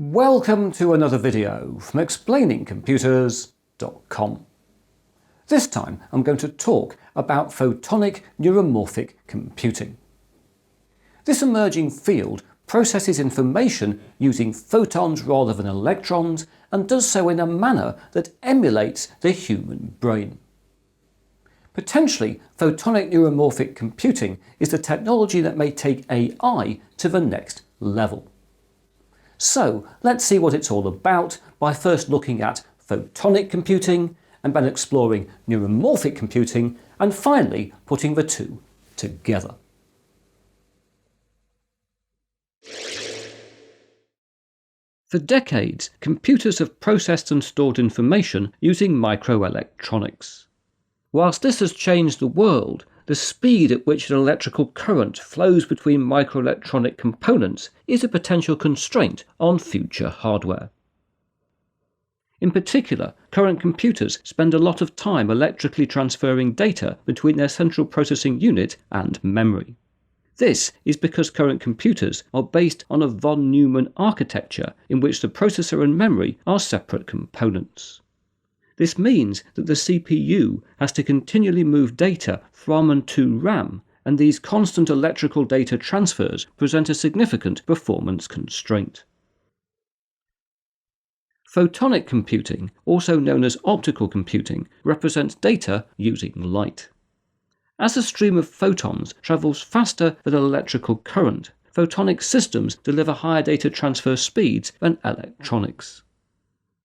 Welcome to another video from explainingcomputers.com. This time I'm going to talk about photonic neuromorphic computing. This emerging field processes information using photons rather than electrons and does so in a manner that emulates the human brain. Potentially, photonic neuromorphic computing is the technology that may take AI to the next level. So let's see what it's all about by first looking at photonic computing and then exploring neuromorphic computing and finally putting the two together. For decades, computers have processed and stored information using microelectronics. Whilst this has changed the world, the speed at which an electrical current flows between microelectronic components is a potential constraint on future hardware. In particular, current computers spend a lot of time electrically transferring data between their central processing unit and memory. This is because current computers are based on a von Neumann architecture in which the processor and memory are separate components. This means that the CPU has to continually move data from and to RAM, and these constant electrical data transfers present a significant performance constraint. Photonic computing, also known as optical computing, represents data using light. As a stream of photons travels faster than an electrical current, photonic systems deliver higher data transfer speeds than electronics.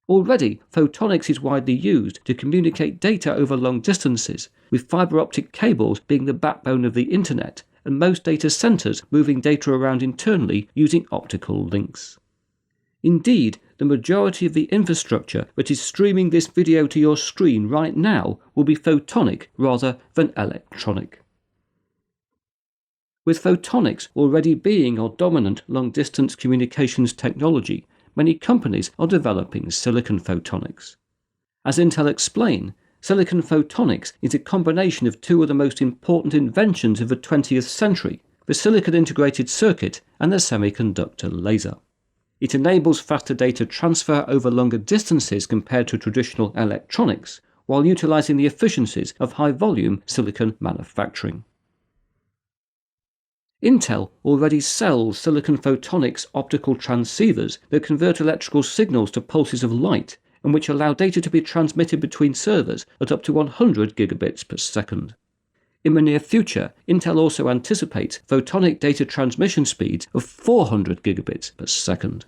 Already, photonics is widely used to communicate data over long distances, with fibre optic cables being the backbone of the internet, and most data centres moving data around internally using optical links. Indeed, the majority of the infrastructure that is streaming this video to your screen right now will be photonic rather than electronic. With photonics already being our dominant long-distance communications technology, many companies are developing silicon photonics. As Intel explained, silicon photonics is a combination of two of the most important inventions of the 20th century, the silicon integrated circuit and the semiconductor laser. It enables faster data transfer over longer distances compared to traditional electronics, while utilizing the efficiencies of high-volume silicon manufacturing. Intel already sells silicon photonics optical transceivers that convert electrical signals to pulses of light and which allow data to be transmitted between servers at up to 100 gigabits per second. In the near future, Intel also anticipates photonic data transmission speeds of 400 gigabits per second.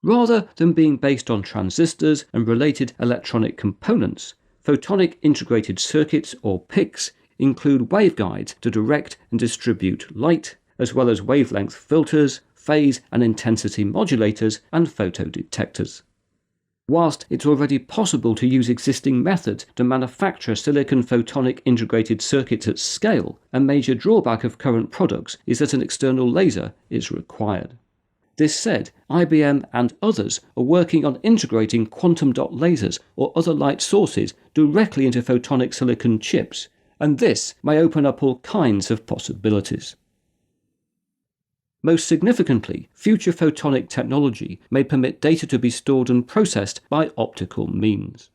Rather than being based on transistors and related electronic components, photonic integrated circuits, or PICs, include waveguides to direct and distribute light, as well as wavelength filters, phase and intensity modulators, and photodetectors. Whilst it's already possible to use existing methods to manufacture silicon photonic integrated circuits at scale, a major drawback of current products is that an external laser is required. This said, IBM and others are working on integrating quantum dot lasers or other light sources directly into photonic silicon chips, and this may open up all kinds of possibilities. Most significantly, future photonic technology may permit data to be stored and processed by optical means.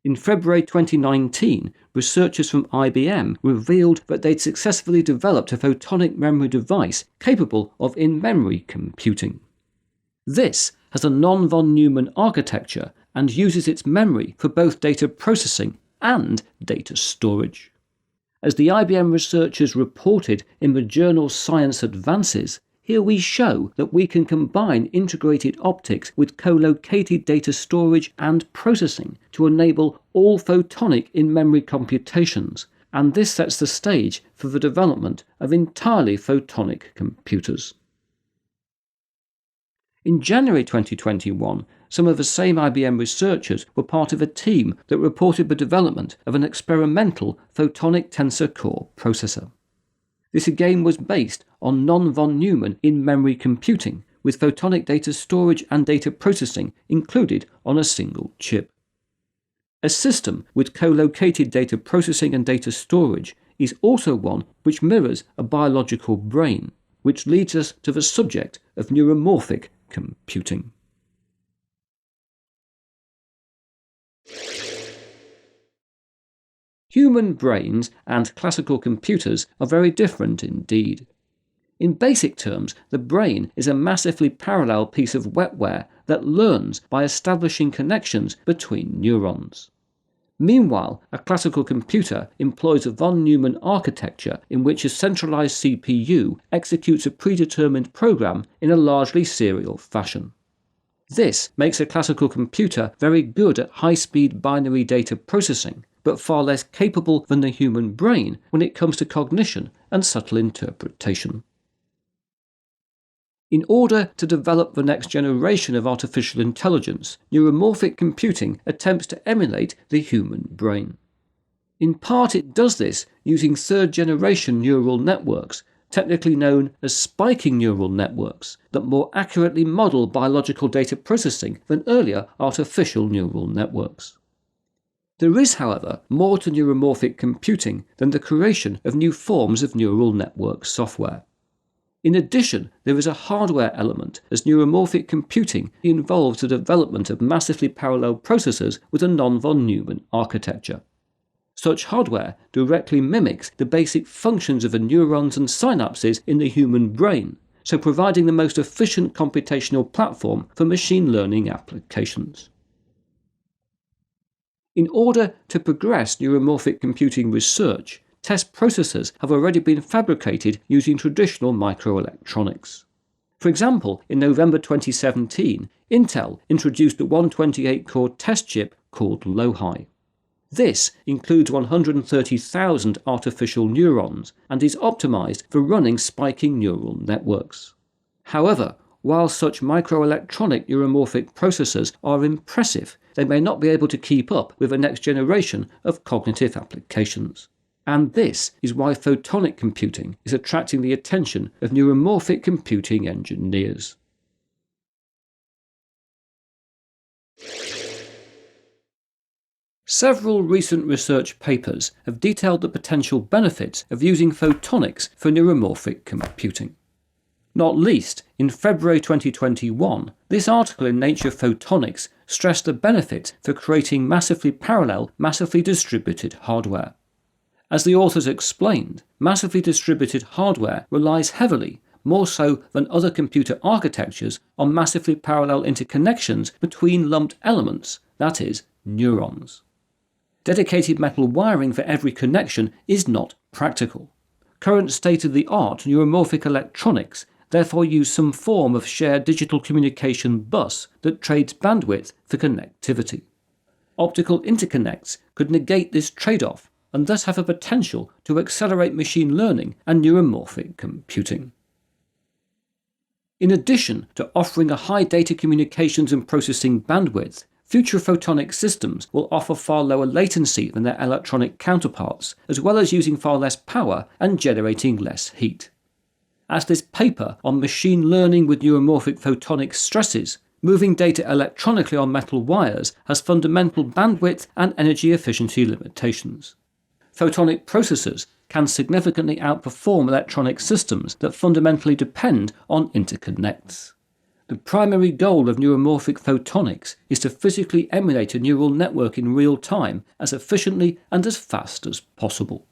In February 2019, researchers from IBM revealed that they'd successfully developed a photonic memory device capable of in-memory computing. This has a non-von Neumann architecture and uses its memory for both data processing and data storage. As the IBM researchers reported in the journal Science Advances, here we show that we can combine integrated optics with co-located data storage and processing to enable all photonic in-memory computations, and this sets the stage for the development of entirely photonic computers. In January 2021, some of the same IBM researchers were part of a team that reported the development of an experimental photonic tensor core processor. This again was based on non-von Neumann in-memory computing, with photonic data storage and data processing included on a single chip. A system with co-located data processing and data storage is also one which mirrors a biological brain, which leads us to the subject of neuromorphic computing. Human brains and classical computers are very different indeed. In basic terms, the brain is a massively parallel piece of wetware that learns by establishing connections between neurons. Meanwhile, a classical computer employs a von Neumann architecture in which a centralized CPU executes a predetermined program in a largely serial fashion. This makes a classical computer very good at high-speed binary data processing, but far less capable than the human brain when it comes to cognition and subtle interpretation. In order to develop the next generation of artificial intelligence, neuromorphic computing attempts to emulate the human brain. In part, it does this using third-generation neural networks, technically known as spiking neural networks, that more accurately model biological data processing than earlier artificial neural networks. There is, however, more to neuromorphic computing than the creation of new forms of neural network software. In addition, there is a hardware element, as neuromorphic computing involves the development of massively parallel processors with a non-von Neumann architecture. Such hardware directly mimics the basic functions of the neurons and synapses in the human brain, so providing the most efficient computational platform for machine learning applications. In order to progress neuromorphic computing research, test processors have already been fabricated using traditional microelectronics. For example, in November 2017, Intel introduced a 128-core test chip called low-high. This includes 130,000 artificial neurons and is optimized for running spiking neural networks. However, while such microelectronic neuromorphic processors are impressive, they may not be able to keep up with the next generation of cognitive applications. And this is why photonic computing is attracting the attention of neuromorphic computing engineers. Several recent research papers have detailed the potential benefits of using photonics for neuromorphic computing. Not least, in February 2021, this article in Nature Photonics stressed the benefit for creating massively parallel, massively distributed hardware. As the authors explained, massively distributed hardware relies heavily, more so than other computer architectures, on massively parallel interconnections between lumped elements, that is, neurons. Dedicated metal wiring for every connection is not practical. Current state-of-the-art neuromorphic electronics therefore use some form of shared digital communication bus that trades bandwidth for connectivity. Optical interconnects could negate this trade-off and thus have a potential to accelerate machine learning and neuromorphic computing. In addition to offering a high data communications and processing bandwidth, future photonic systems will offer far lower latency than their electronic counterparts, as well as using far less power and generating less heat. As this paper on machine learning with neuromorphic photonics stresses, moving data electronically on metal wires has fundamental bandwidth and energy efficiency limitations. Photonic processors can significantly outperform electronic systems that fundamentally depend on interconnects. The primary goal of neuromorphic photonics is to physically emulate a neural network in real time as efficiently and as fast as possible.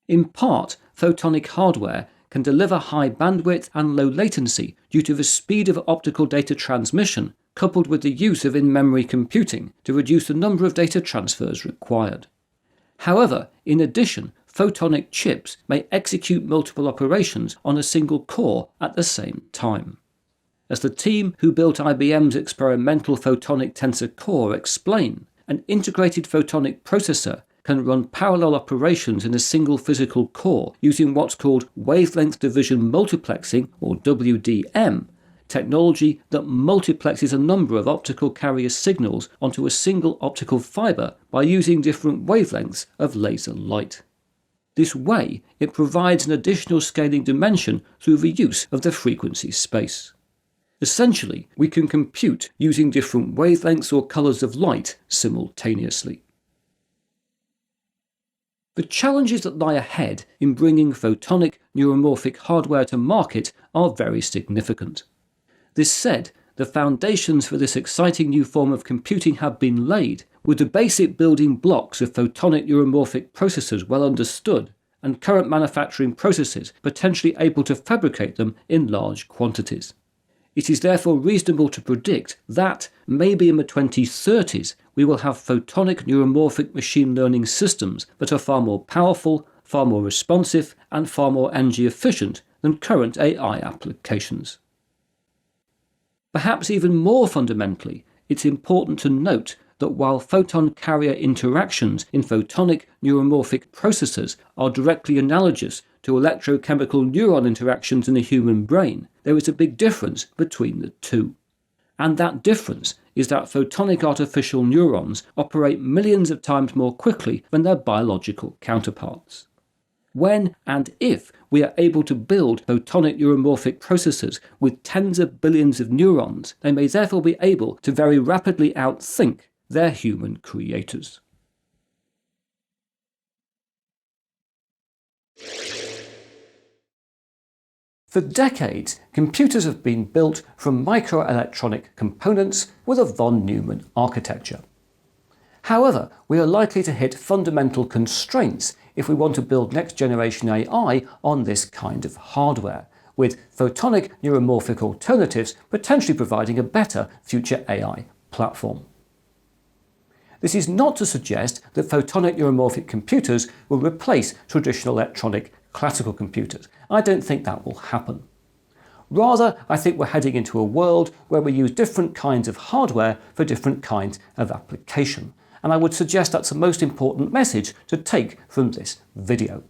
In part, photonic hardware can deliver high bandwidth and low latency due to the speed of optical data transmission, coupled with the use of in-memory computing to reduce the number of data transfers required. However, in addition, photonic chips may execute multiple operations on a single core at the same time. As the team who built IBM's experimental photonic tensor core explain, an integrated photonic processor can run parallel operations in a single physical core using what's called wavelength division multiplexing, or WDM, technology that multiplexes a number of optical carrier signals onto a single optical fiber by using different wavelengths of laser light. This way, it provides an additional scaling dimension through the use of the frequency space. Essentially, we can compute using different wavelengths or colors of light simultaneously. The challenges that lie ahead in bringing photonic neuromorphic hardware to market are very significant. This said, the foundations for this exciting new form of computing have been laid, with the basic building blocks of photonic neuromorphic processors well understood, and current manufacturing processes potentially able to fabricate them in large quantities. It is therefore reasonable to predict that, maybe in the 2030s, we will have photonic neuromorphic machine learning systems that are far more powerful, far more responsive, and far more energy efficient than current AI applications. Perhaps even more fundamentally, it's important to note that while photon carrier interactions in photonic neuromorphic processors are directly analogous to electrochemical neuron interactions in the human brain, there is a big difference between the two. And that difference is that photonic artificial neurons operate millions of times more quickly than their biological counterparts. When and if we are able to build photonic neuromorphic processors with tens of billions of neurons, they may therefore be able to very rapidly outthink their human creators. For decades, computers have been built from microelectronic components with a von Neumann architecture. However, we are likely to hit fundamental constraints if we want to build next-generation AI on this kind of hardware, with photonic neuromorphic alternatives potentially providing a better future AI platform. This is not to suggest that photonic neuromorphic computers will replace traditional electronic classical computers. I don't think that will happen. Rather, I think we're heading into a world where we use different kinds of hardware for different kinds of application, and I would suggest that's the most important message to take from this video.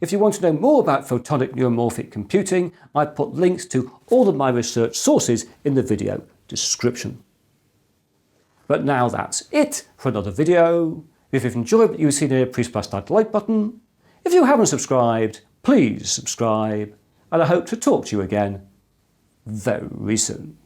If you want to know more about photonic neuromorphic computing, I've put links to all of my research sources in the video description. But now that's it for another video. If you've enjoyed what you've seen here, please press that like button. If you haven't subscribed, please subscribe, and I hope to talk to you again very soon.